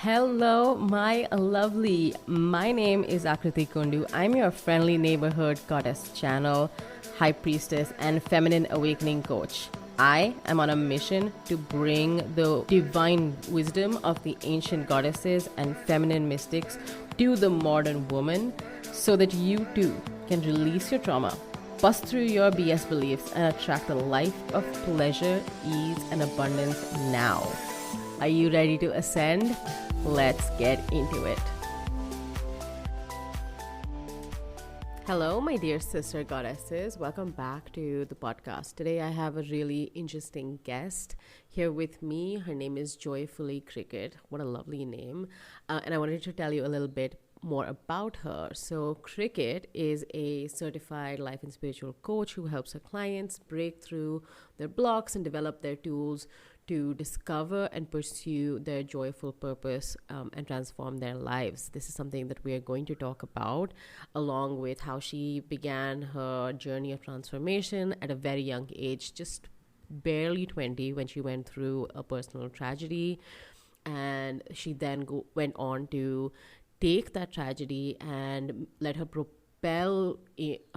Hello, my lovely. My name is Akriti Kundu. I'm your friendly neighborhood goddess channel, high priestess, and feminine awakening coach. I am on a mission to bring the divine wisdom of the ancient goddesses and feminine mystics to the modern woman so that you too can release your trauma, bust through your BS beliefs, and attract a life of pleasure, ease, and abundance now. Are you ready to ascend? Let's get into it. Hello, my dear sister goddesses. Welcome back to the podcast. Today I have a really interesting guest here with me. Her name is Joyfully Cricket. What a lovely name. And I wanted to tell you a little bit more about her. So Cricket is a certified life and spiritual coach who helps her clients break through their blocks and develop their tools to discover and pursue their joyful purpose and transform their lives. This is something that we are going to talk about, along with how she began her journey of transformation at a very young age, just barely 20, when she went through a personal tragedy. And she then went on to take that tragedy and let her propel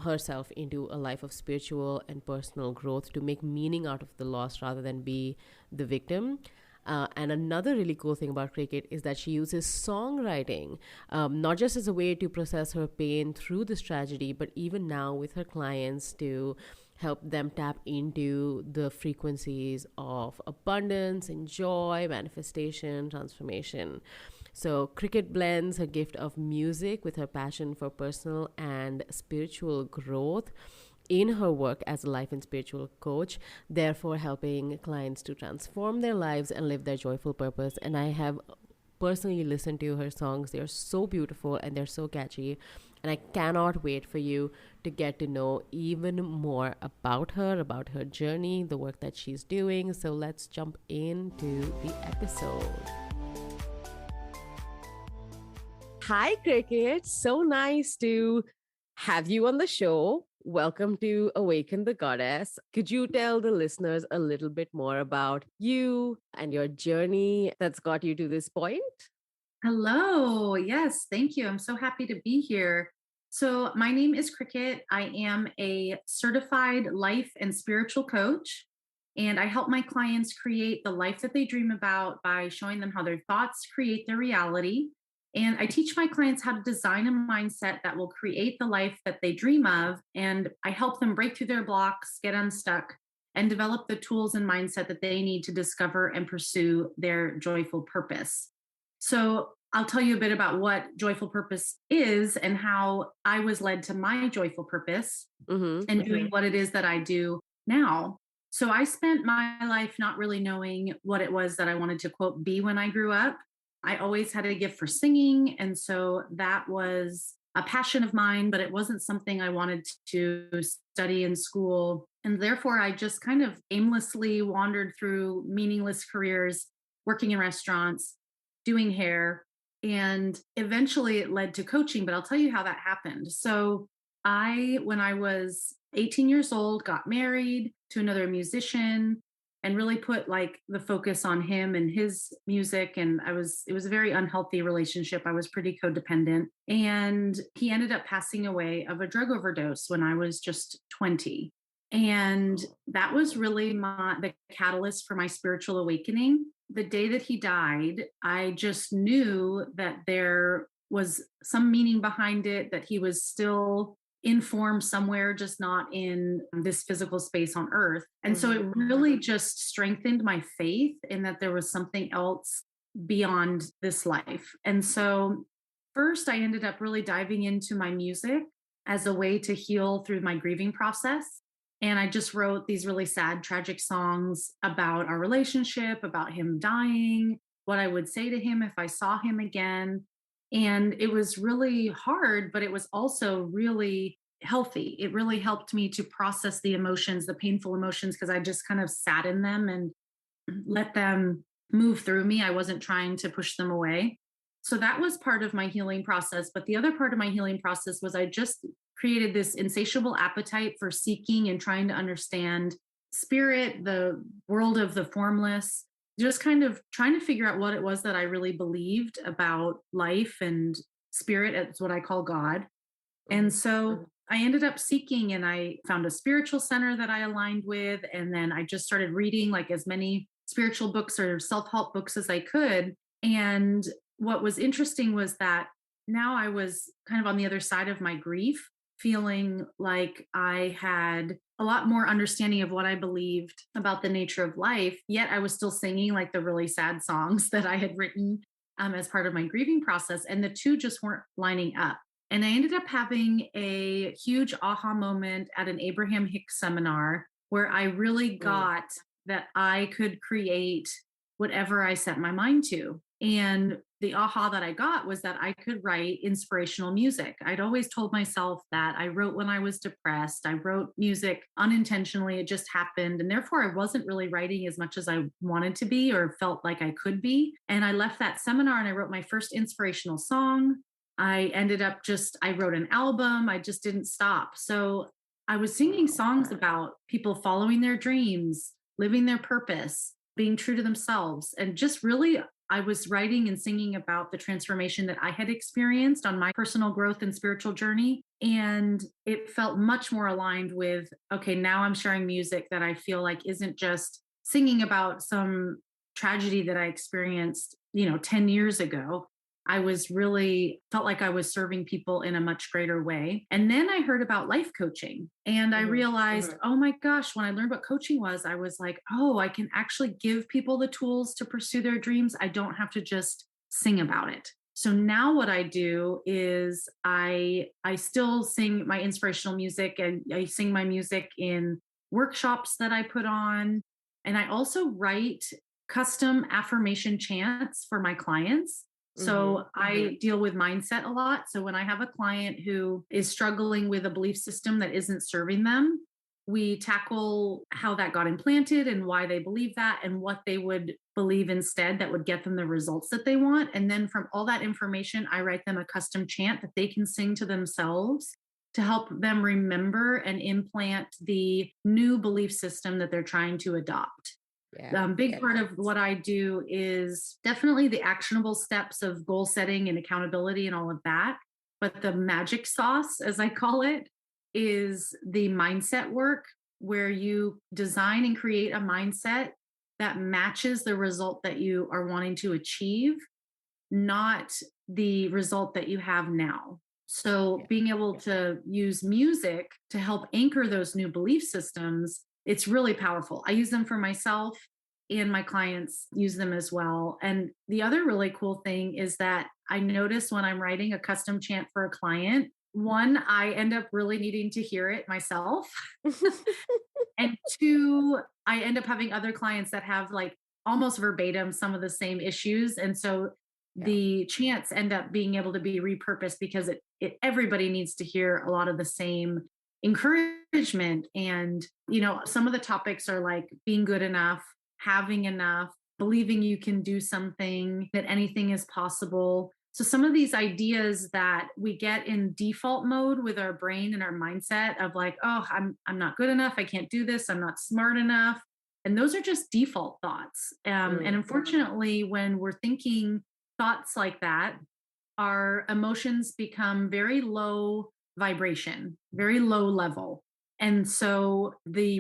herself into a life of spiritual and personal growth to make meaning out of the loss rather than be the victim. And another really cool thing about Cricket is that she uses songwriting, not just as a way to process her pain through this tragedy, but even now with her clients to help them tap into the frequencies of abundance and joy, manifestation, transformation. So Cricket blends her gift of music with her passion for personal and spiritual growth in her work as a life and spiritual coach, therefore helping clients to transform their lives and live their joyful purpose. And I have personally listened to her songs. They're so beautiful and they're so catchy. And I cannot wait for you to get to know even more about her journey, the work that she's doing. So let's jump into the episode. Hi, Cricket. So nice to have you on the show. Welcome to Awaken the Goddess. Could you tell the listeners a little bit more about you and your journey that's got you to this point? Hello. Yes, thank you. I'm so happy to be here. So, my name is Cricket. I am a certified life and spiritual coach, and I help my clients create the life that they dream about by showing them how their thoughts create their reality. And I teach my clients how to design a mindset that will create the life that they dream of. And I help them break through their blocks, get unstuck, and develop the tools and mindset that they need to discover and pursue their joyful purpose. So I'll tell you a bit about what joyful purpose is and how I was led to my joyful purpose and doing what it is that I do now. So I spent my life not really knowing what it was that I wanted to quote be when I grew up. I always had a gift for singing. And so that was a passion of mine, but it wasn't something I wanted to study in school. And therefore, I just kind of aimlessly wandered through meaningless careers, working in restaurants, doing hair, and eventually it led to coaching. But I'll tell you how that happened. So when I was 18 years old, got married to another musician and really put like the focus on him and his music. And it was a very unhealthy relationship. I was pretty codependent. And he ended up passing away of a drug overdose when I was just 20. And that was really the catalyst for my spiritual awakening. The day that he died, I just knew that there was some meaning behind it, that he was still in form somewhere, just not in this physical space on earth. And so it really just strengthened my faith in that there was something else beyond this life. And so first, I ended up really diving into my music as a way to heal through my grieving process. And I just wrote these really sad, tragic songs about our relationship, about him dying, what I would say to him if I saw him again. And it was really hard, but it was also really healthy. It really helped me to process the emotions, the painful emotions, because I just kind of sat in them and let them move through me. I wasn't trying to push them away. So that was part of my healing process. But the other part of my healing process was I just created this insatiable appetite for seeking and trying to understand spirit, the world of the formless, just kind of trying to figure out what it was that I really believed about life and spirit. It's what I call God. And Mhm. so I ended up seeking and I found a spiritual center that I aligned with. And then I just started reading like as many spiritual books or self help books as I could. And what was interesting was that now I was kind of on the other side of my grief, feeling like I had a lot more understanding of what I believed about the nature of life. Yet I was still singing like the really sad songs that I had written as part of my grieving process. And the two just weren't lining up. And I ended up having a huge aha moment at an Abraham Hicks seminar where I really Mm. got that I could create whatever I set my mind to. And the aha that I got was that I could write inspirational music. I'd always told myself that I wrote when I was depressed. I wrote music unintentionally, it just happened. And therefore, I wasn't really writing as much as I wanted to be or felt like I could be. And I left that seminar and I wrote my first inspirational song. I ended up I wrote an album. I just didn't stop. So I was singing Wow. songs about people following their dreams, living their purpose, being true to themselves. And just really, I was writing and singing about the transformation that I had experienced on my personal growth and spiritual journey. And it felt much more aligned with, okay, now I'm sharing music that I feel like isn't just singing about some tragedy that I experienced, 10 years ago. I was really felt like I was serving people in a much greater way. And then I heard about life coaching and I Mhm. realized, oh my gosh, when I learned what coaching was, I was like, oh, I can actually give people the tools to pursue their dreams. I don't have to just sing about it. So now what I do is I still sing my inspirational music and I sing my music in workshops that I put on. And I also write custom affirmation chants for my clients. Mhm. So I deal with mindset a lot. So when I have a client who is struggling with a belief system that isn't serving them, we tackle how that got implanted and why they believe that and what they would believe instead that would get them the results that they want. And then from all that information, I write them a custom chant that they can sing to themselves to help them remember and implant the new belief system that they're trying to adopt. Yeah. Big part of what I do is definitely the actionable steps of goal setting and accountability and all of that. But the magic sauce, as I call it, is the mindset work where you design and create a mindset that matches the result that you are wanting to achieve, not the result that you have now. So, Yeah. being able to use music to help anchor those new belief systems, it's really powerful. I use them for myself and my clients use them as well. And the other really cool thing is that I notice when I'm writing a custom chant for a client, one, I end up really needing to hear it myself. And two, I end up having other clients that have like almost verbatim some of the same issues. And so Yeah. the chants end up being able to be repurposed because it everybody needs to hear a lot of the same encouragement. And, some of the topics are like being good enough, having enough, believing you can do something, that anything is possible. So some of these ideas that we get in default mode with our brain and our mindset of like, oh, I'm not good enough, I can't do this, I'm not smart enough. And those are just default thoughts. And Mm. unfortunately, when we're thinking thoughts like that, our emotions become very low vibration, very low level. And so the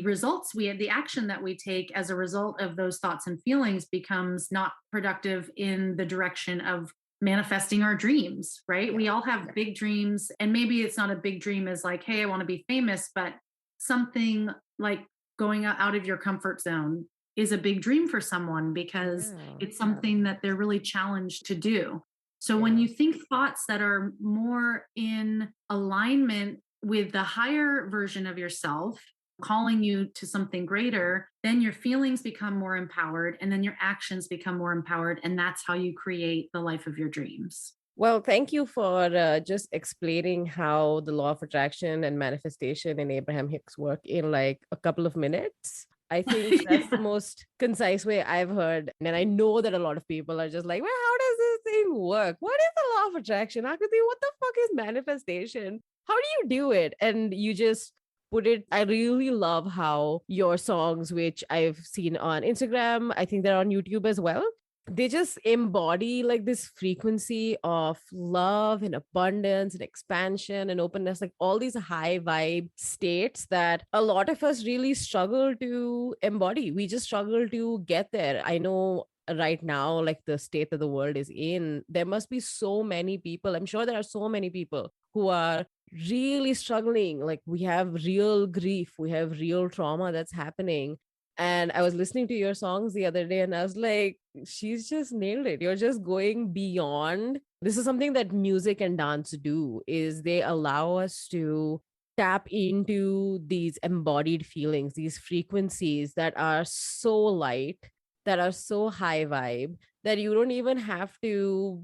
action that we take as a result of those thoughts and feelings becomes not productive in the direction of manifesting our dreams, right? Yeah. We all have big dreams, and maybe it's not a big dream as like, hey, I want to be famous, but something like going out of your comfort zone is a big dream for someone because Yeah. it's something that they're really challenged to do. So when Yeah. you think thoughts that are more in alignment with the higher version of yourself, calling you to something greater, then your feelings become more empowered and then your actions become more empowered. And that's how you create the life of your dreams. Well, thank you for just explaining how the law of attraction and manifestation in Abraham Hicks work in like a couple of minutes. I think that's the Yeah. most concise way I've heard. And I know that a lot of people are just like, well, how does this thing work? What is the law of attraction? Akriti, what the fuck is manifestation? How do you do it? And you just put it. I really love how your songs, which I've seen on Instagram, I think they're on YouTube as well, they just embody like this frequency of love and abundance and expansion and openness, like all these high vibe states that a lot of us really struggle to embody. We just struggle to get there. I know right now, like the state that the world is in, there must be so many people. I'm sure there are so many people who are really struggling. Like we have real grief, we have real trauma that's happening. And I was listening to your songs the other day and I was like, she's just nailed it. You're just going beyond. This is something that music and dance do, is they allow us to tap into these embodied feelings, these frequencies that are so light, that are so high vibe, that you don't even have to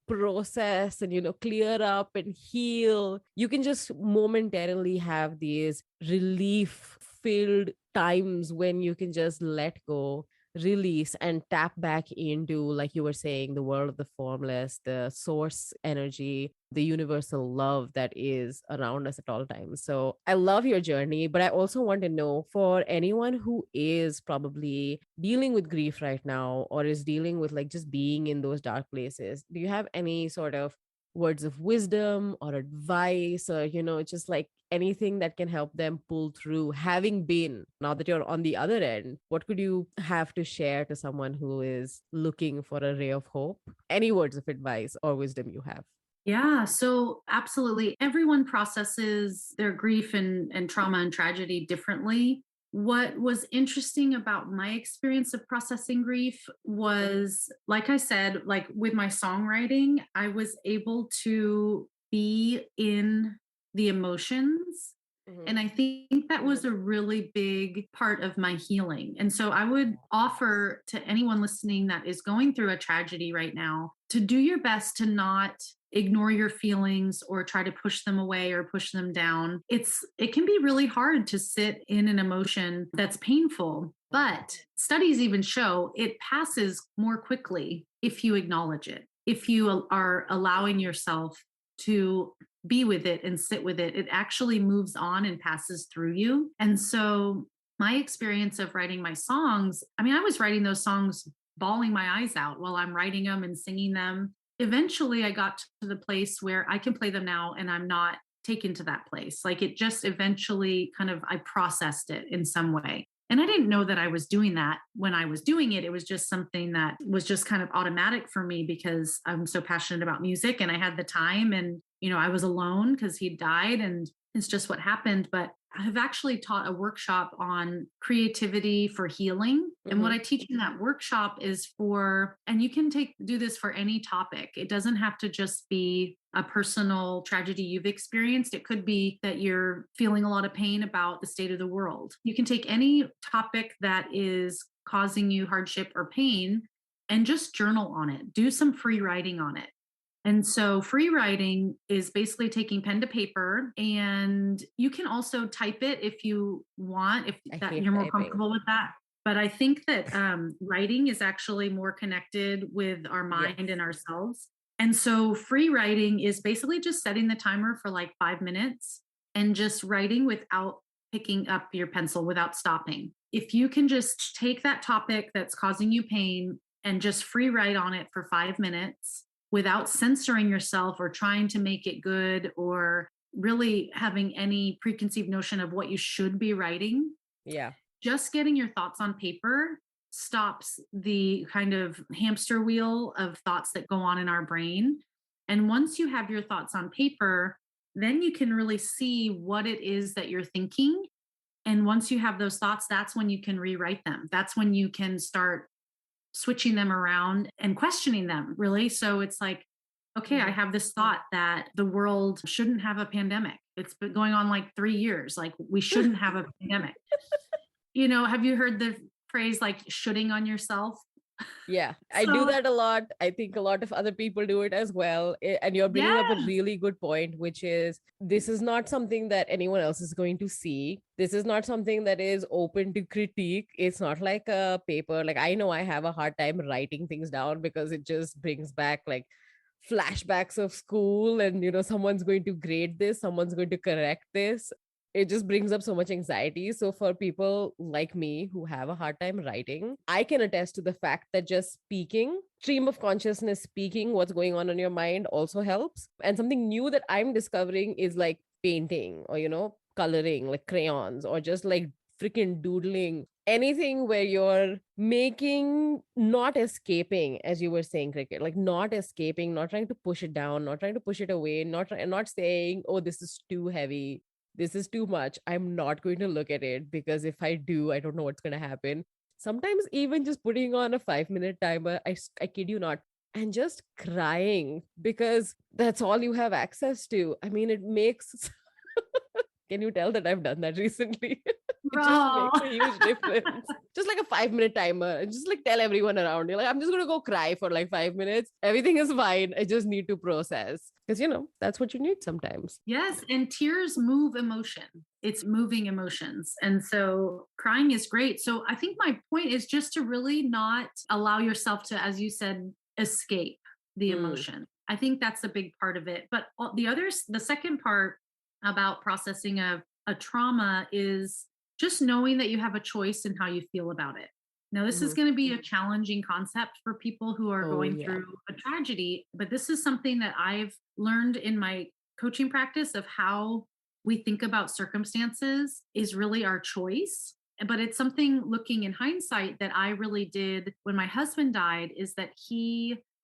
process and clear up and heal. You can just momentarily have these relief filled times when you can just let go, release, and tap back into, like you were saying, the world of the formless, the source energy, the universal love that is around us at all times. So I love your journey, but I also want to know, for anyone who is probably dealing with grief right now or is dealing with like just being in those dark places, do you have any sort of words of wisdom or advice, or just like anything that can help them pull through, having been, now that you're on the other end, what could you have to share to someone who is looking for a ray of hope? Any words of advice or wisdom you have? Yeah, so absolutely. Everyone processes their grief and trauma and tragedy differently. What was interesting about my experience of processing grief was, like I said, like with my songwriting, I was able to be in the emotions. Mm-hmm. And I think that was a really big part of my healing. And so I would offer to anyone listening that is going through a tragedy right now to do your best to not ignore your feelings or try to push them away or push them down. It can be really hard to sit in an emotion that's painful, but studies even show it passes more quickly if you acknowledge it. If you are allowing yourself to be with it and sit with it, it actually moves on and passes through you. And so my experience of writing my songs, I mean, I was writing those songs bawling my eyes out while I'm writing them and singing them. Eventually I got to the place where I can play them now and I'm not taken to that place. Like it just eventually kind of, I processed it in some way. And I didn't know that I was doing that when I was doing it. It was just something that was just kind of automatic for me because I'm so passionate about music and I had the time, and, I was alone because he died and it's just what happened. But I have actually taught a workshop on creativity for healing. And what I teach in that workshop is and you can do this for any topic. It doesn't have to just be a personal tragedy you've experienced. It could be that you're feeling a lot of pain about the state of the world. You can take any topic that is causing you hardship or pain and just journal on it. Do some free writing on it. And so free writing is basically taking pen to paper, and you can also type it if you want, if I that hate you're more typing. comfortable with that. But I think that writing is actually more connected with our Yes. mind and ourselves. And so free writing is basically just setting the timer for like 5 minutes and just writing without picking up your pencil, without stopping. If you can just take that topic that's causing you pain and just free write on it for 5 minutes without censoring yourself or trying to make it good or really having any preconceived notion of what you should be writing. Yeah. Just getting your thoughts on paper stops the kind of hamster wheel of thoughts that go on in our brain. And once you have your thoughts on paper, then you can really see what it is that you're thinking. And once you have those thoughts, that's when you can rewrite them. That's when you can start switching them around and questioning them, really. So it's like, okay, I have this thought that the world shouldn't have a pandemic. It's been going on like 3 years. Like we shouldn't have a pandemic. Have you heard the phrase like shoulding on yourself? Yeah, I do So that a lot. I think a lot of other people do it as well. And you're bringing up a yes, really good point, which is this is not something that anyone else is going to see. This is not something that is open to critique. It's not like a paper. Like I know I have a hard time writing things down because it just brings back like flashbacks of school and someone's going to grade this, someone's going to correct this. it just brings up so much anxiety. So for people like me who have a hard time writing, I can attest to the fact that just speaking, stream of consciousness, speaking what's going on in your mind also helps. And something new that I'm discovering is like painting or, coloring, like crayons, or just like freaking doodling, anything where you're making, not escaping, as you were saying, Cricket, like not escaping, not trying to push it down, not trying to push it away, not saying, oh, this is too heavy, this is too much, I'm not going to look at it, because if I do, I don't know what's going to happen. Sometimes even just putting on a 5-minute timer, I kid you not, and just crying because that's all you have access to. I mean, it makes can you tell that I've done that recently? It just Bro. makes a huge difference. Just like a 5-minute timer, and just like tell everyone around you, like, I'm just gonna go cry for like 5 minutes. Everything is fine. I just need to process. Because that's what you need sometimes. Yes, and tears move emotion. It's moving emotions. And so crying is great. So I think my point is just to really not allow yourself to, as you said, escape the Mm, emotion. I think that's a big part of it. But the second part about processing a trauma is just knowing that you have a choice in how you feel about it. Now, this is mhm. going to be a challenging concept for people who are Oh going yeah. through a tragedy, but this is something that I've learned in my coaching practice of how we think about circumstances is really our choice. But it's something looking in hindsight that I really did when my husband died is that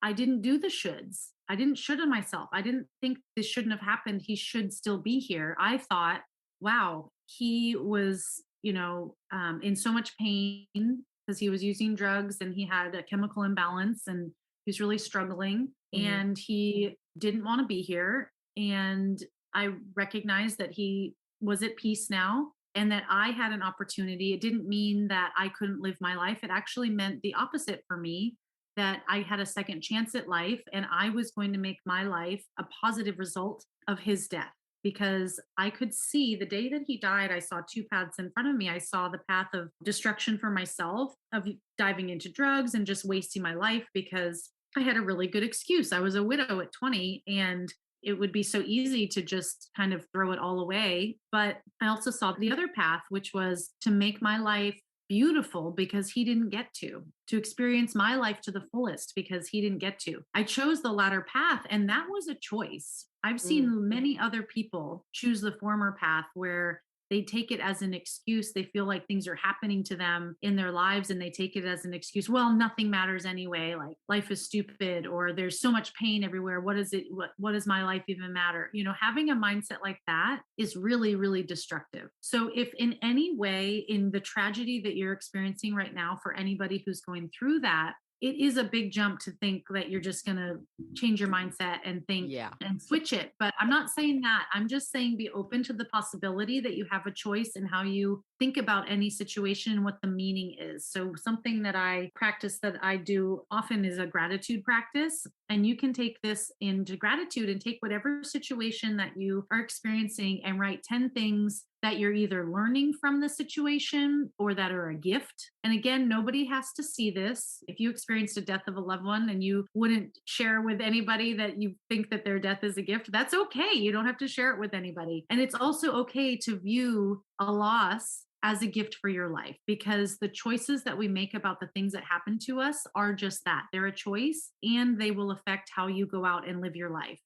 I didn't do the shoulds. I didn't should have myself. I didn't think this shouldn't have happened. He should still be here. I thought, wow, he was, in so much pain because he was using drugs and he had a chemical imbalance and he was really struggling Mhm. and he didn't want to be here. And I recognized that he was at peace now and that I had an opportunity. It didn't mean that I couldn't live my life. It actually meant the opposite for me, that I had a second chance at life and I was going to make my life a positive result of his death. Because I could see the day that he died, I saw two paths in front of me. I saw the path of destruction for myself, of diving into drugs and just wasting my life because I had a really good excuse. I was a widow at 20 and it would be so easy to just kind of throw it all away. But I also saw the other path, which was to make my life beautiful because he didn't get to experience my life to the fullest because he didn't get to. I chose the latter path, and that was a choice. I've Mm. seen many other people choose the former path where they take it as an excuse. They feel like things are happening to them in their lives and they take it as an excuse. Well, nothing matters anyway. Like life is stupid or there's so much pain everywhere. What is it? What does my life even matter? Having a mindset like that is really, really destructive. So if in any way in the tragedy that you're experiencing right now, for anybody who's going through that, it is a big jump to think that you're just going to change your mindset and think Yeah. and switch it. But I'm not saying that. I'm just saying be open to the possibility that you have a choice in how you think about any situation and what the meaning is. So, something that I practice that I do often is a gratitude practice. And you can take this into gratitude and take whatever situation that you are experiencing and write 10 things that you're either learning from the situation or that are a gift. And again, nobody has to see this. If you experienced a death of a loved one and you wouldn't share with anybody that you think that their death is a gift, that's okay. You don't have to share it with anybody. And it's also okay to view a loss as a gift for your life because the choices that we make about the things that happen to us are just that. They're a choice and they will affect how you go out and live your life.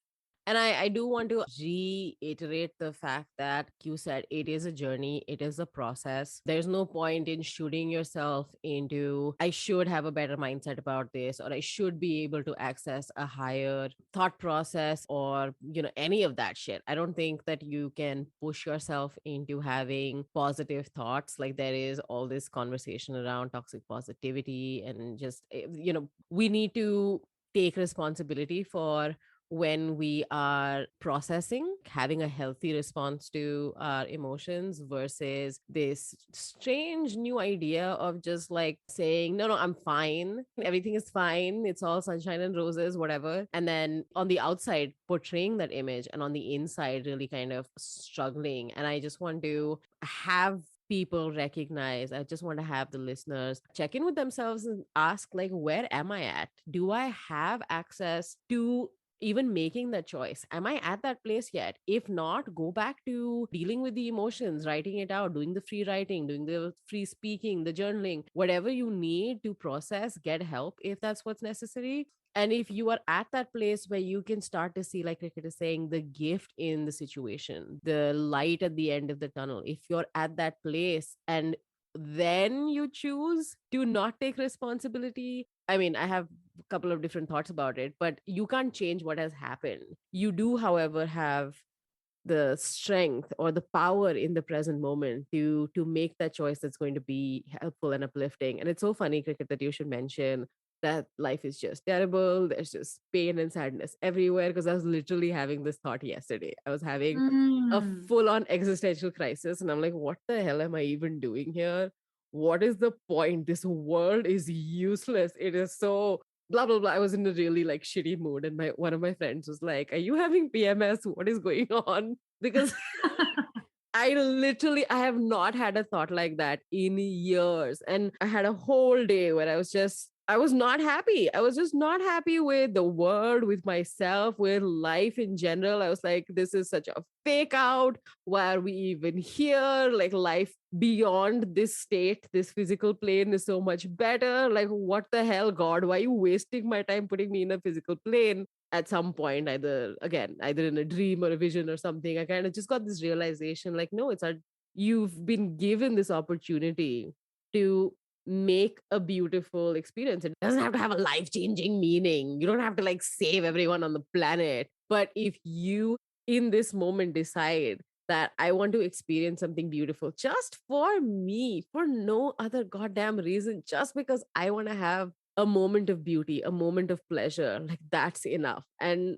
And I do want to reiterate the fact that you said it is a journey, it is a process. There's no point in shooting yourself into, I should have a better mindset about this, or I should be able to access a higher thought process, or, any of that shit. I don't think that you can push yourself into having positive thoughts. Like there is all this conversation around toxic positivity and just, we need to take responsibility for when we are processing, having a healthy response to our emotions versus this strange new idea of just like saying, no, no, I'm fine. Everything is fine. It's all sunshine and roses, whatever. And then on the outside, portraying that image, and on the inside, really kind of struggling. And I just want to have people recognize, I just want to have the listeners check in with themselves and ask, like, where am I at? Do I have access to even making that choice. Am I at that place yet? If not, go back to dealing with the emotions, writing it out, doing the free writing, doing the free speaking, the journaling, whatever you need to process, get help if that's what's necessary. And if you are at that place where you can start to see, like Cricket is saying, the gift in the situation, the light at the end of the tunnel, if you're at that place and then you choose to not take responsibility. I mean, I have a couple of different thoughts about it, but you can't change what has happened. You do, however, have the strength or the power in the present moment to make that choice that's going to be helpful and uplifting. And it's so funny, Cricket, that you should mention that life is just terrible, there's just pain and sadness everywhere, because I was literally having this thought yesterday. I was having a Mm. full on existential crisis, and I'm like, what the hell am I even doing here? What is the point? This world is useless. It is so blah blah blah. I was in a really like shitty mood, and my one of my friends was like, "Are you having PMS? What is going on?" Because I have not had a thought like that in years. And I had a whole day where I was not happy. I was just not happy with the world, with myself, with life in general. I was like, this is such a fake out. Why are we even here? Like, life beyond this state, this physical plane is so much better. Like, what the hell, God? Why are you wasting my time putting me in a physical plane? At some point, either in a dream or a vision or something, I kind of just got this realization, like, no, you've been given this opportunity to make a beautiful experience. It doesn't have to have a life-changing meaning. You don't have to like save everyone on the planet. But if you in this moment decide that I want to experience something beautiful just for me, for no other goddamn reason, just because I want to have a moment of beauty, a moment of pleasure, like that's enough. And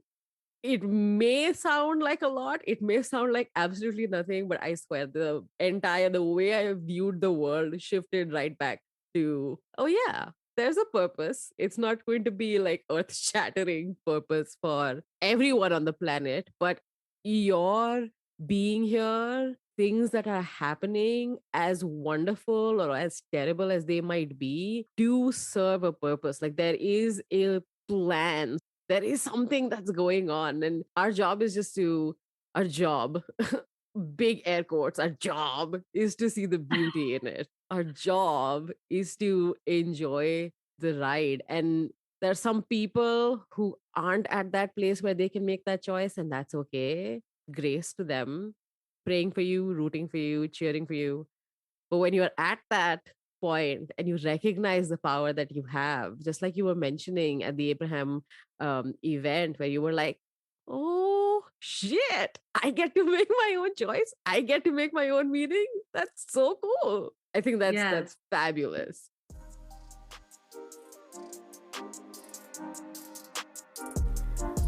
it may sound like a lot, it may sound like absolutely nothing, but I swear the way I viewed the world shifted right back to, oh yeah, there's a purpose. It's not going to be like earth shattering purpose for everyone on the planet, but your being here, things that are happening, as wonderful or as terrible as they might be, do serve a purpose. Like there is a plan, there is something that's going on, and our job is just to our job big air quotes, our job is to see the beauty in it. Our job is to enjoy the ride. And there's some people who aren't at that place where they can make that choice, and that's okay. Grace to them. Praying for you, rooting for you, cheering for you. But when you're at that point and you recognize the power that you have, just like you were mentioning at the Abraham event, where you were like, oh shit, I get to make my own choice. I get to make my own meaning. That's so cool. I think Yes. that's fabulous.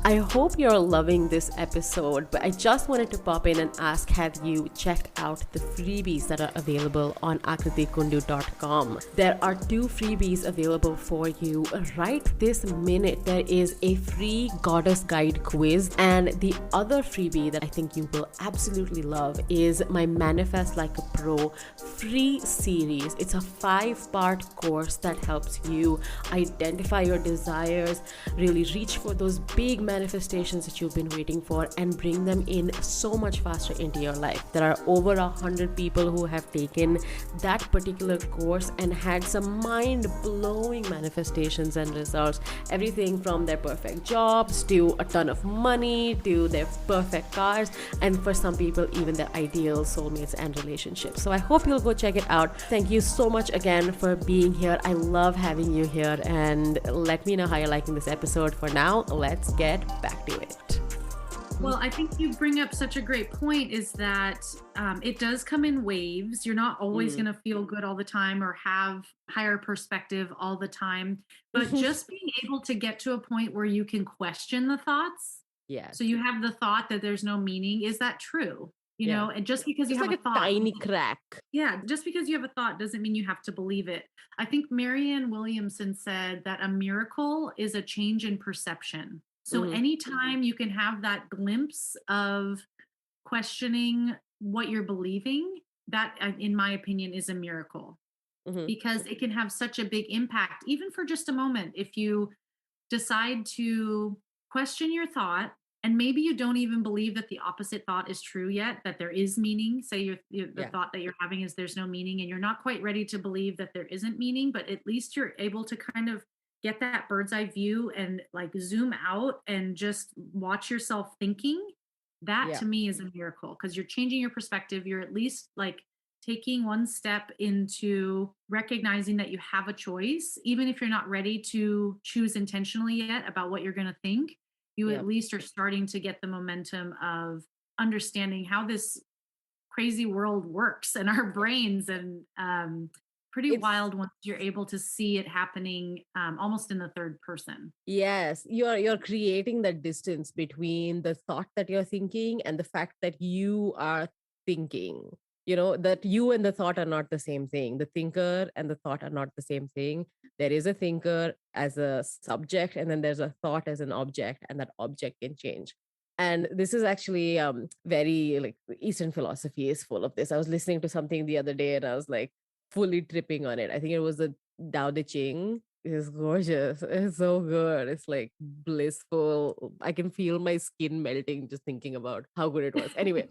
I hope you're loving this episode, but I just wanted to pop in and ask, have you checked out the freebies that are available on akritikundu.com? There are 2 freebies available for you right this minute. There is a free goddess guide quiz, and the other freebie that I think you will absolutely love is my Manifest Like a Pro free series. It's a 5-part course that helps you identify your desires, really reach for those big manifestations that you've been waiting for, and bring them in so much faster into your life. There are over 100 people who have taken that particular course and had some mind-blowing manifestations and results. Everything from their perfect jobs to a ton of money to their perfect cars, and for some people even their ideal soulmates and relationships. So I hope you'll go check it out. Thank you so much again for being here. I love having you here, and let me know how you're liking this episode. For now, let's get back to it. Well, I think you bring up such a great point, is that it does come in waves. You're not always going to feel good all the time or have higher perspective all the time, but just being able to get to a point where you can question the thoughts. Yes. So you have the thought that there's no meaning. Is that true? You know, and just because you Just have like a a thought, tiny crack. yeah, just because you have a thought doesn't mean you have to believe it. I think Marianne Williamson said that a miracle is a change in perception. So anytime you can have that glimpse of questioning what you're believing, that, in my opinion, is a miracle, because it can have such a big impact, even for just a moment. If you decide to question your thought, and maybe you don't even believe that the opposite thought is true yet, that there is meaning. Say the Yeah. thought that you're having is there's no meaning, and you're not quite ready to believe that there isn't meaning, but at least you're able to kind of get that bird's eye view and like zoom out and just watch yourself thinking. That Yeah. to me is a miracle because you're changing your perspective. You're at least like taking one step into recognizing that you have a choice, even if you're not ready to choose intentionally yet about what you're going to think. You Yeah. at least are starting to get the momentum of understanding how this crazy world works and our Yeah. brains, and pretty It's wild once you're able to see it happening almost in the third person. Yes, you're creating that distance between the thought that you're thinking and the fact that you are thinking. That you and the thought are not the same thing. The thinker and the thought are not the same thing. There is a thinker as a subject, and then there's a thought as an object, and that object can change. And this is actually very like Eastern philosophy is full of this. I was listening to something the other day and I was like fully tripping on it. I think it was the Tao Te Ching. It's gorgeous. It's so good. It's like blissful. I can feel my skin melting just thinking about how good it was. Anyway,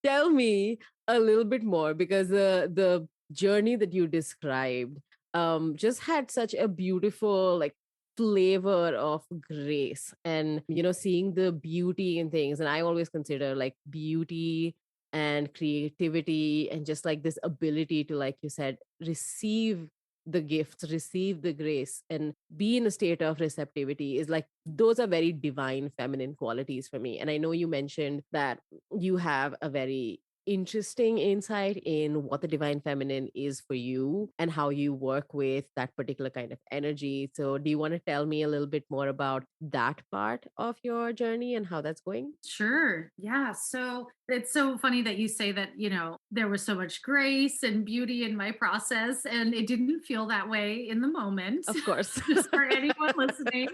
tell me a little bit more because the journey that you described just had such a beautiful like flavor of grace and seeing the beauty in things. And I always consider like beauty and creativity and just like this ability to, like you said, receive the gifts, receive the grace, and be in a state of receptivity is like those are very divine feminine qualities for me. And I know you mentioned that you have a very interesting insight in what the divine feminine is for you and how you work with that particular kind of energy. So, do you want to tell me a little bit more about that part of your journey and how that's going? Sure. Yeah. So it's so funny that you say that, there was so much grace and beauty in my process, and it didn't feel that way in the moment. Of course. Just for anyone listening,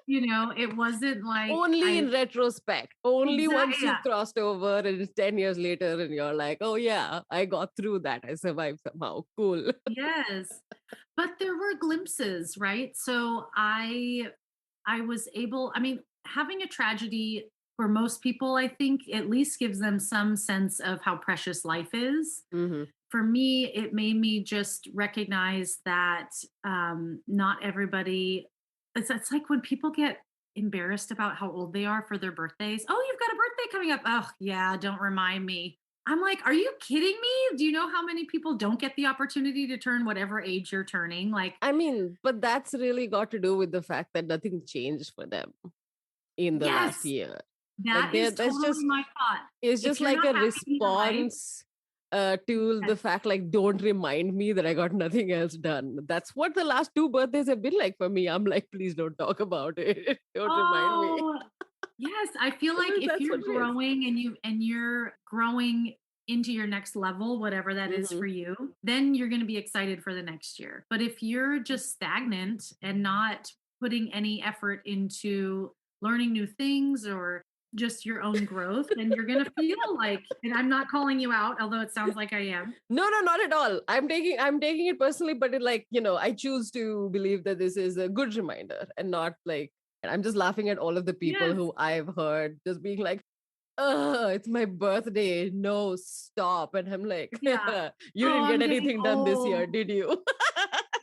it wasn't like Only I in retrospect, only exactly, once yeah. you've crossed over and it's 10 years later and you're like, oh, yeah, I got through that. I survived somehow. Cool. Yes. But there were glimpses, right? So I was able, I mean, having a tragedy for most people, I think at least gives them some sense of how precious life is. Hmm. For me, it made me just recognize that not everybody, it's like when people get embarrassed about how old they are for their birthdays. Oh, you've got a birthday coming up. Oh, yeah, don't remind me. I'm like, are you kidding me? Do you know how many people don't get the opportunity to turn whatever age you're turning? Like, I mean, but that's really got to do with the fact that nothing changed for them in the last yes, year. Like that there, is that's totally just my thought. it's If just you're like not a happy in your life, response to yes, the fact like don't remind me that I got nothing else done. That's what the last two birthdays have been like for me. I'm like, please don't talk about it. Don't remind me. oh, yes, I feel like if That's you're what it is. growing and you're growing into your next level, whatever that is Mm-hmm. for you, then you're going to be excited for the next year. But if you're just stagnant and not putting any effort into learning new things or just your own growth, then you're going to feel like, and I'm not calling you out, although it sounds like I am. No, no, not at all. I'm taking it personally, but it like, I choose to believe that this is a good reminder and not like, and I'm just laughing at all of the people Yes. who I've heard just being like, it's my birthday. No, stop. And I'm like, Yeah. you Oh, didn't get I'm getting anything done this year, old. did you?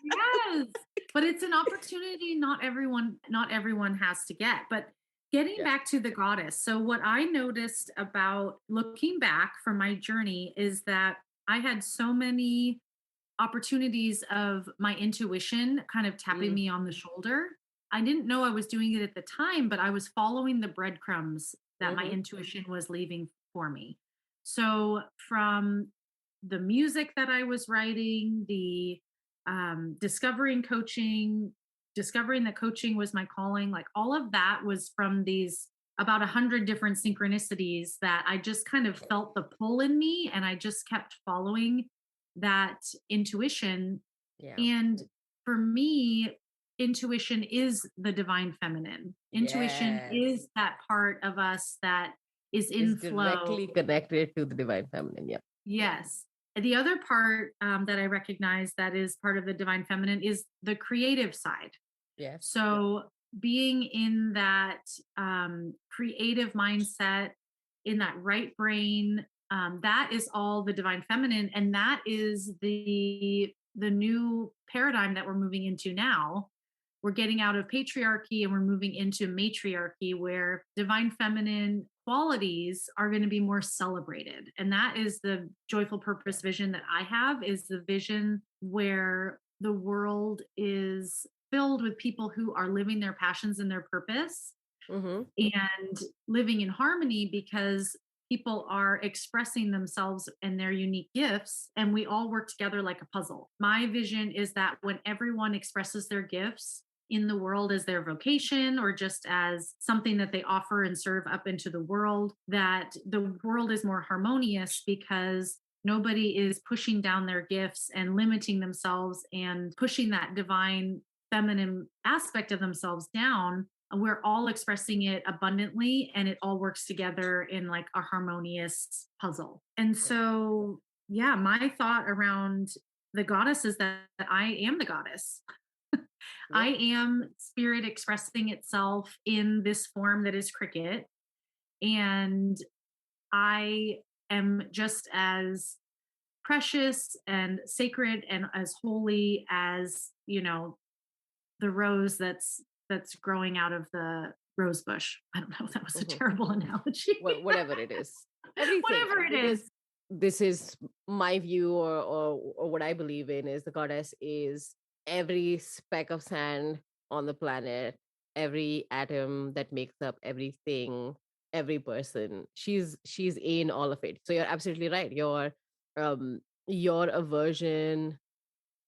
Yes. But it's an opportunity not everyone has to get. But getting Yeah. back to the goddess. So what I noticed about looking back from my journey is that I had so many opportunities of my intuition kind of tapping Mm, me on the shoulder. I didn't know I was doing it at the time, but I was following the breadcrumbs that my mm-hmm. intuition was leaving for me. So, from the music that I was writing, the discovering that coaching was my calling, like all of that was from these about 100 different synchronicities that I just kind of felt the pull in me, and I just kept following that intuition. Yeah. And for me, intuition is the divine feminine. Intuition Yes. is that part of us that is Is in flow. directly connected to the divine feminine. Yeah. Yes. The other part that I recognize that is part of the divine feminine is the creative side. Yes. So being in that creative mindset, in that right brain, that is all the divine feminine, and that is the new paradigm that we're moving into now. We're getting out of patriarchy and we're moving into matriarchy, where divine feminine qualities are going to be more celebrated. And that is the joyful purpose vision that I have, is the vision where the world is filled with people who are living their passions and their purpose Mm-hmm. and living in harmony, because people are expressing themselves and their unique gifts, and we all work together like a puzzle. My vision is that when everyone expresses their gifts in the world as their vocation, or just as something that they offer and serve up into the world, that the world is more harmonious, because nobody is pushing down their gifts and limiting themselves and pushing that divine feminine aspect of themselves down. We're all expressing it abundantly, and it all works together in like a harmonious puzzle. And so, yeah, my thought around the goddess is that I am the goddess. Yeah. I am spirit expressing itself in this form that is cricket. And I am just as precious and sacred and as holy as, the rose that's growing out of the rose bush. I don't know if that was a Mm-hmm. terrible analogy. Whatever it is, everything, Whatever it because is. this is my view, or what I believe in, is the goddess is every speck of sand on the planet, every atom that makes up everything, every person. She's in all of it. So you're absolutely right. You're a version,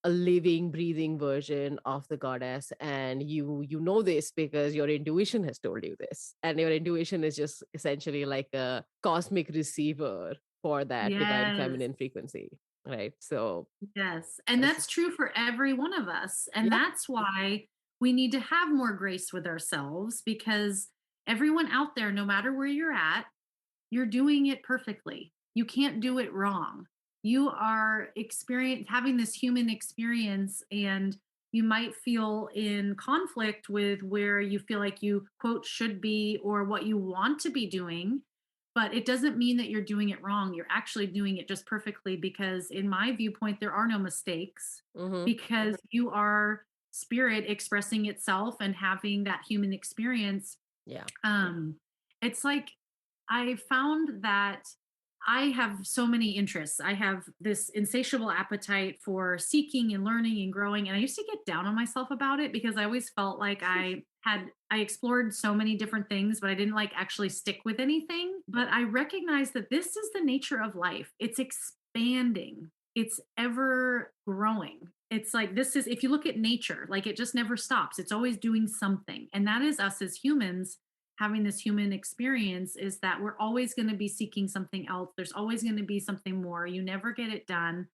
a living, breathing version of the goddess, and you know this because your intuition has told you this, and your intuition is just essentially like a cosmic receiver for that divine Yes. feminine frequency, right? So Yes. And it's that's just, true for every one of us. And yeah. that's why we need to have more grace with ourselves, because everyone out there, no matter where you're at, you're doing it perfectly. You can't do it wrong. You are having this human experience, and you might feel in conflict with where you feel like you quote should be or what you want to be doing, but it doesn't mean that you're doing it wrong. You're actually doing it just perfectly, because in my viewpoint there are no mistakes, Mm-hmm. because you are spirit expressing itself and having that human experience. Yeah. um it's like, I found that I have so many interests. I have this insatiable appetite for seeking and learning and growing. And I used to get down on myself about it, because I always felt like I explored so many different things, but I didn't like actually stick with anything. But I recognize that this is the nature of life. It's expanding. It's ever growing. It's like, this is, if you look at nature, like it just never stops. It's always doing something. And that is us as humans having this human experience, is that we're always going to be seeking something else. There's always going to be something more. You never get it done,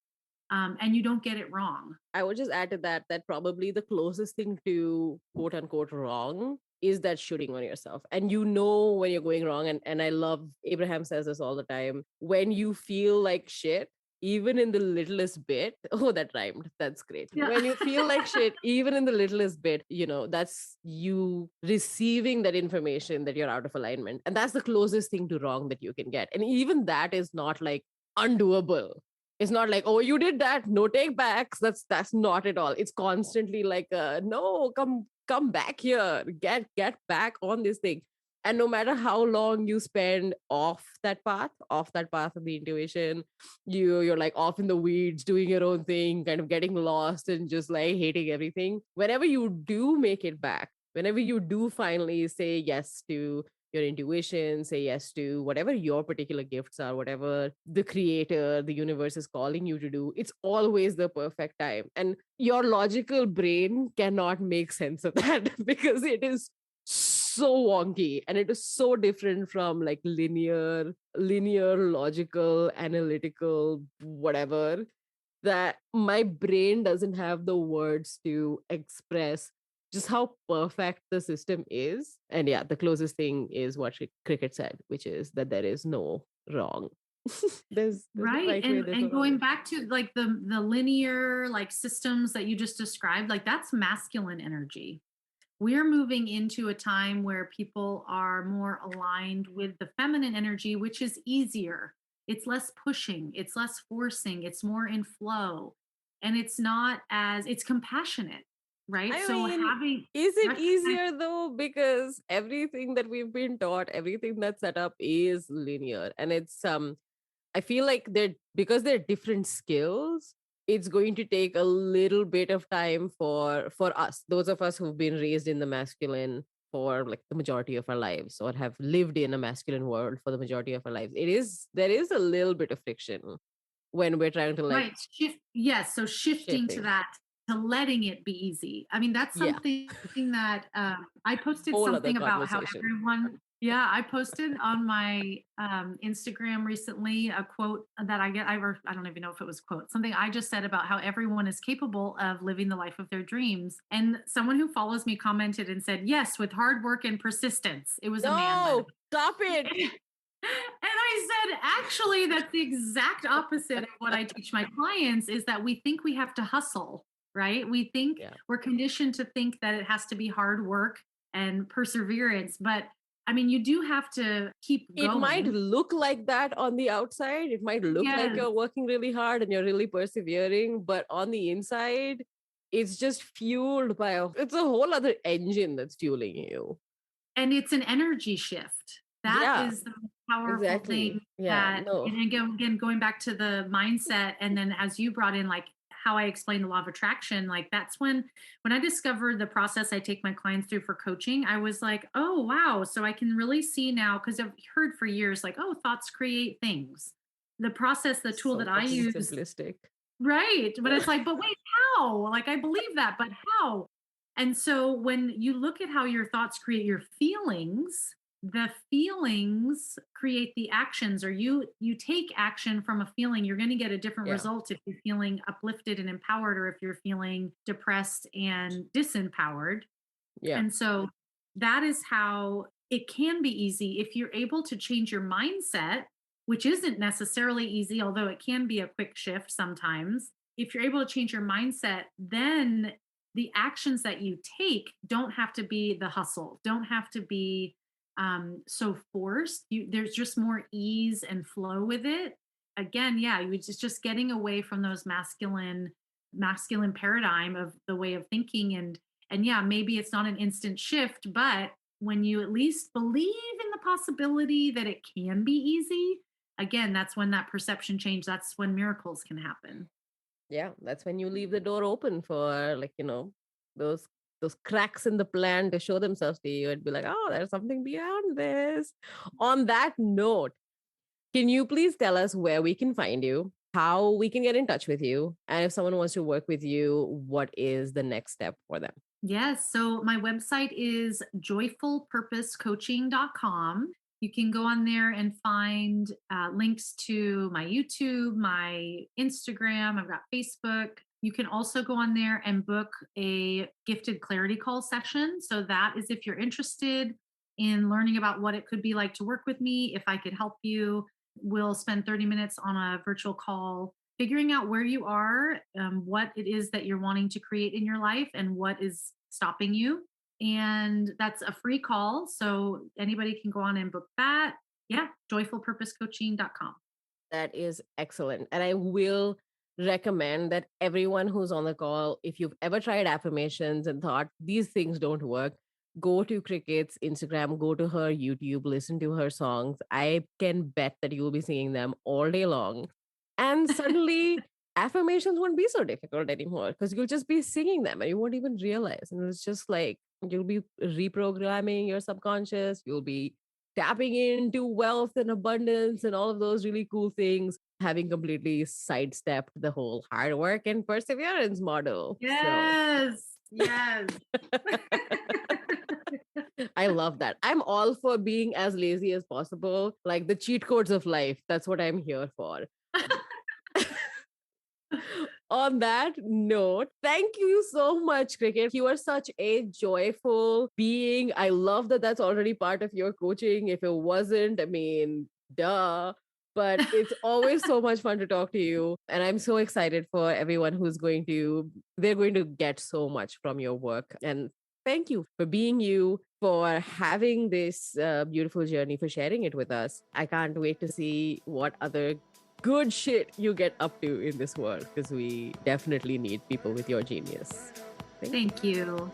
and you don't get it wrong. I would just add to that that probably the closest thing to quote unquote wrong is that shooting on yourself. And you know when you're going wrong. And I love Abraham says this all the time. When you feel like shit, even in the littlest bit, oh, that rhymed. That's great. Yeah. When you feel like shit, even in the littlest bit, that's you receiving that information that you're out of alignment. And that's the closest thing to wrong that you can get. And even that is not like undoable. It's not like, oh, you did that, no take backs. That's not at all. It's constantly like, no, come back here, get back on this thing. And no matter how long you spend off that path of the intuition, you're like off in the weeds doing your own thing, kind of getting lost and just like hating everything. Whenever you do make it back, whenever you do finally say yes to your intuition, say yes to whatever your particular gifts are, whatever the creator, the universe is calling you to do, it's always the perfect time. And your logical brain cannot make sense of that because it is so wonky and it is so different from like linear, logical, analytical, whatever, that my brain doesn't have the words to express just how perfect the system is. And yeah, the closest thing is what Cricket said, which is that there is no wrong. There's no Right. right way, and there's no and wrong going way. back to like the linear like systems that you just described, like that's masculine energy. we're moving into a time where people are more aligned with the feminine energy, which is easier. It's less pushing, it's less forcing, it's more in flow, and it's compassionate, right? I So mean, having is it recognize, easier though? Because everything that we've been taught, everything that's set up is linear. And it's I feel like because they're different skills, it's going to take a little bit of time for us, those of us who've been raised in the masculine for like the majority of our lives, or have lived in a masculine world for the majority of our lives. There is a little bit of friction when we're trying to like right, yes, so shifting to shifting. that, to letting it be easy. I mean, that's Yeah, something that I posted whole other something about how conversation. everyone, yeah, I posted on my Instagram recently a quote that I don't even know if it was a quote, something I just said about how everyone is capable of living the life of their dreams. And someone who follows me commented and said, yes, with hard work and persistence. It was a man, by the No, stop it. way. And I said, actually, that's the exact opposite of what I teach my clients, is that we think we have to hustle, right? We think Yeah. we're conditioned to think that it has to be hard work and perseverance. But I mean, you do have to keep It might going. look like that on the outside. It might look like Yes. you're working really hard and you're really persevering, but on the inside, it's just fueled by it's a whole other engine that's fueling you. And it's an energy shift. That Yeah, is the most powerful exactly. thing. Yeah, That, no. and again, going back to the mindset, and then as you brought in, like, how I explain the law of attraction, like that's when I discovered the process I take my clients through for coaching, I was like, oh wow, so I can really see now, because I've heard for years like, oh, thoughts create things. The process, the tool So that I fucking use, simplistic. right. But it's like, but wait, how? Like, I believe that, but how? And so when you look at how your thoughts create your feelings, the feelings create the actions, or you take action from a feeling, you're going to get a different Yeah, result if you're feeling uplifted and empowered, or if you're feeling depressed and disempowered. yeah, And so that is how it can be easy if you're able to change your mindset, which isn't necessarily easy, although it can be a quick shift sometimes. If you're able to change your mindset, then the actions that you take don't have to be the hustle, don't have to be so forced. There's just more ease and flow with it. Again, yeah, you just getting away from those masculine paradigm of the way of thinking. And yeah, maybe it's not an instant shift, but when you at least believe in the possibility that it can be easy, again, that's when that perception change, that's when miracles can happen. yeah. That's when you leave the door open for like, those those cracks in the plan to show themselves to you and be like, oh, there's something beyond this. On that note, can you please tell us where we can find you, how we can get in touch with you, and if someone wants to work with you, what is the next step for them? Yes. So my website is joyfulpurposecoaching.com. You can go on there and find links to my YouTube, my Instagram. I've got Facebook. You can also go on there and book a gifted clarity call session. So that is if you're interested in learning about what it could be like to work with me, if I could help you. We'll spend 30 minutes on a virtual call figuring out where you are, what it is that you're wanting to create in your life, and what is stopping you. And that's a free call. So anybody can go on and book that. Yeah, joyfulpurposecoaching.com. That is excellent. And I will recommend that everyone who's on the call, if you've ever tried affirmations and thought these things don't work, go to Cricket's Instagram, go to her YouTube, listen to her songs. I can bet that you'll be singing them all day long. And suddenly, affirmations won't be so difficult anymore because you'll just be singing them and you won't even realize. And it's just like you'll be reprogramming your subconscious, you'll be tapping into wealth and abundance and all of those really cool things, having completely sidestepped the whole hard work and perseverance model. So Yes. Yes. I love that. I'm all for being as lazy as possible, like the cheat codes of life. That's what I'm here for. On that note, thank you so much, Cricket. You are such a joyful being. I love that that's already part of your coaching. If it wasn't, I mean, duh. But it's always so much fun to talk to you. And I'm so excited for everyone they're going to get so much from your work. And thank you for being you, for having this beautiful journey, for sharing it with us. I can't wait to see what other good shit you get up to in this world, because we definitely need people with your genius. Thank you.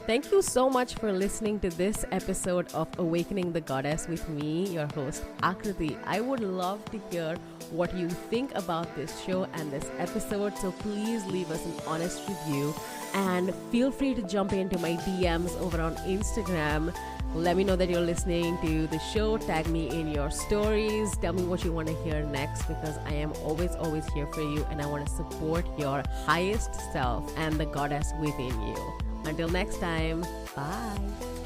Thank you so much for listening to this episode of Awakening the Goddess with me, your host, Akriti. I would love to hear what you think about this show and this episode, so please leave us an honest review and feel free to jump into my DMs over on Instagram. Let me know that you're listening to the show. Tag me in your stories. Tell me what you want to hear next, because I am always here for you, and I want to support your highest self and the goddess within you. Until next time, bye.